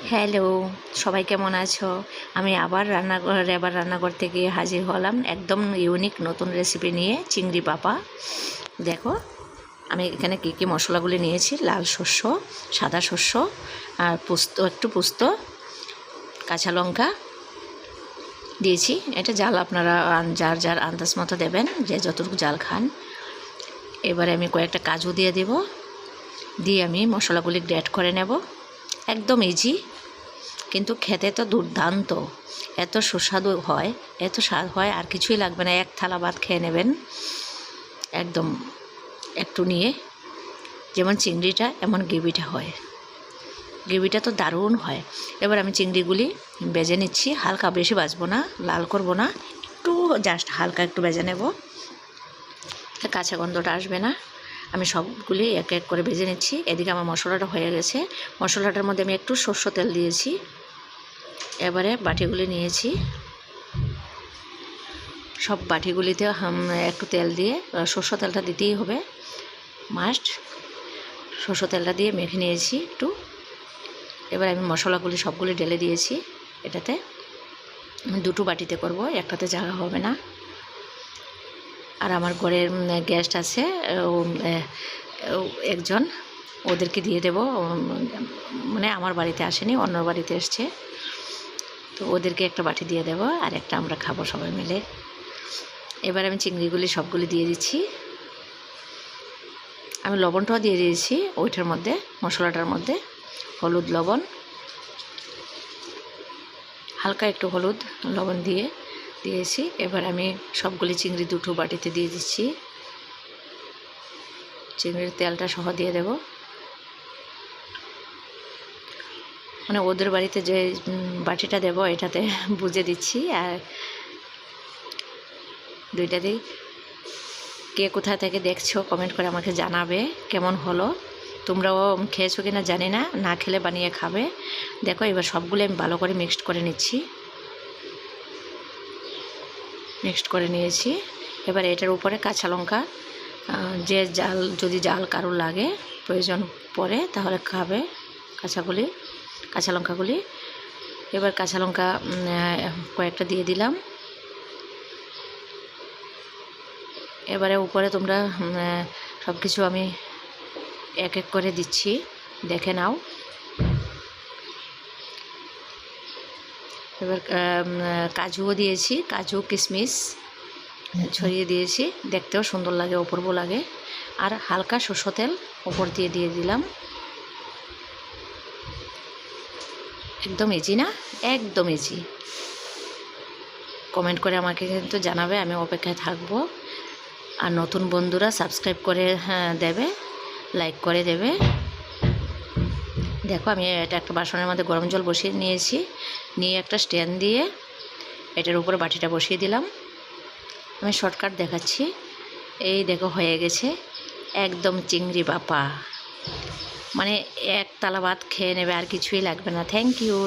Hello, সবাই কেমন আছো? আমি আবার রান্নাঘর থেকে হাজির হলাম একদম ইউনিক নতুন রেসিপি নিয়ে, চিংড়ি পাপা। দেখো আমি এখানে কী মশলাগুলি নিয়েছি: লাল শস্য, সাদা শস্য, আর একটু পোস্ত, কাঁচা লঙ্কা দিয়েছি। এটা জাল আপনারা যার যার আন্দাজ মতো দেবেন, যে যতটুকু জাল খান। এবারে আমি কয়েকটা কাজু দিয়ে দেব, দিয়ে আমি মশলাগুলি গ্রেট করে নেব। একদম ইজি, কিন্তু খেতে তো দুর্দান্ত, এত সুস্বাদু হয়, এত স্বাদ হয়, আর কিছুই লাগবে না। এক থালা ভাত খেয়ে নেবেন একদম একটু নিয়ে। যেমন চিংড়িটা এমন গ্রেভিটা হয়, গ্রেভিটা তো দারুণ হয়। এবার আমি চিংড়িগুলি ভেজে নিচ্ছি, হালকা, বেশি ভাজবো না, লাল করব না, একটু জাস্ট হালকা একটু ভেজে নেব, কাঁচা গন্ধটা আসবে না। আমি সবগুলি এক এক করে ভেজে নিচ্ছি। এদিকে আমার মশলাটা হয়ে গেছে। মশলাটার মধ্যে আমি একটু সর্ষে তেল দিয়েছি। এবারে বাটিগুলি নিয়েছি, সব বাটিগুলিতে একটু তেল দিয়ে, সর্ষে তেলটা দিতেই হবে, মাস্ট। সর্ষে তেলটা দিয়ে মেখে নিয়েছি একটু। এবার আমি মশলাগুলি সবগুলি ঢেলে দিয়েছি এটাতে। আমি দুটো বাটিতে করব, একটাতে জায়গা হবে না। আর আমার ঘরের গেস্ট আছে একজন, ওদেরকে দিয়ে দেব। মানে আমার বাড়িতে আসেনি, অন্য বাড়িতে এসছে, তো ওদেরকে একটা বাটি দিয়ে দেব, আর একটা আমরা খাবো সবাই মিলে। এবার আমি চিংড়িগুলি সবগুলি দিয়ে দিচ্ছি। আমি লবণটাও দিয়ে দিয়েছি ওইটার মধ্যে, মশলাটার মধ্যে। হলুদ, লবণ, হালকা একটু হলুদ লবণ দিয়েছি। এবার আমি সবগুলি চিংড়ি দুটো বাটিতে দিয়ে দিচ্ছি। চিংড়ির তেলটা সহ দিয়ে দেব। মানে ওদের বাড়িতে যে বাটিটা দেব এটাতে বুঝে দিচ্ছি। আর দুইটাতেই কে কোথা থেকে দেখছো কমেন্ট করে আমাকে জানাবে কেমন হলো। তোমরাও খেয়েছো কিনা জানি না, না খেলে বানিয়ে খাবে। দেখো এবার সবগুলো আমি ভালো করে মিক্সড করে নিচ্ছি, মিক্সড করে নিয়েছি। এবার এটার উপরে কাঁচা লঙ্কা, যে যদি জাল কারোর লাগে, প্রয়োজন পড়ে, তাহলে খাবে কাঁচা লঙ্কাগুলি। এবার কাঁচা লঙ্কা কয়েকটা দিয়ে দিলাম। এবারে উপরে তোমরা সব কিছু আমি এক এক করে দিচ্ছি, দেখে নাও। এবার কাজুও দিয়েছি, কাজু কিশমিশ ছড়িয়ে দিয়েছি, দেখতেও সুন্দর লাগে, অপূর্ব লাগে। আর হালকা সরষে তেল উপর দিয়ে দিলাম। একদম ইজি না? একদম ইজি। কমেন্ট করে আমাকে কিন্তু জানাবে, আমি অপেক্ষায় থাকবো। আর নতুন বন্ধুরা সাবস্ক্রাইব করে দেবে, লাইক করে দেবে। দেখো আমি এটা একটা বাসনের মধ্যে গরম জল বসিয়ে নিয়েছি, নিয়ে একটা স্ট্যান্ড দিয়ে এটার উপরে বাটিটা বসিয়ে দিলাম। আমি শর্টকাট দেখাচ্ছি। এই দেখো হয়ে গেছে একদম চিংড়ি পাপা। মানে এক থালা ভাত খেয়ে নেবে, আর কিছুই লাগবে না। Thank you.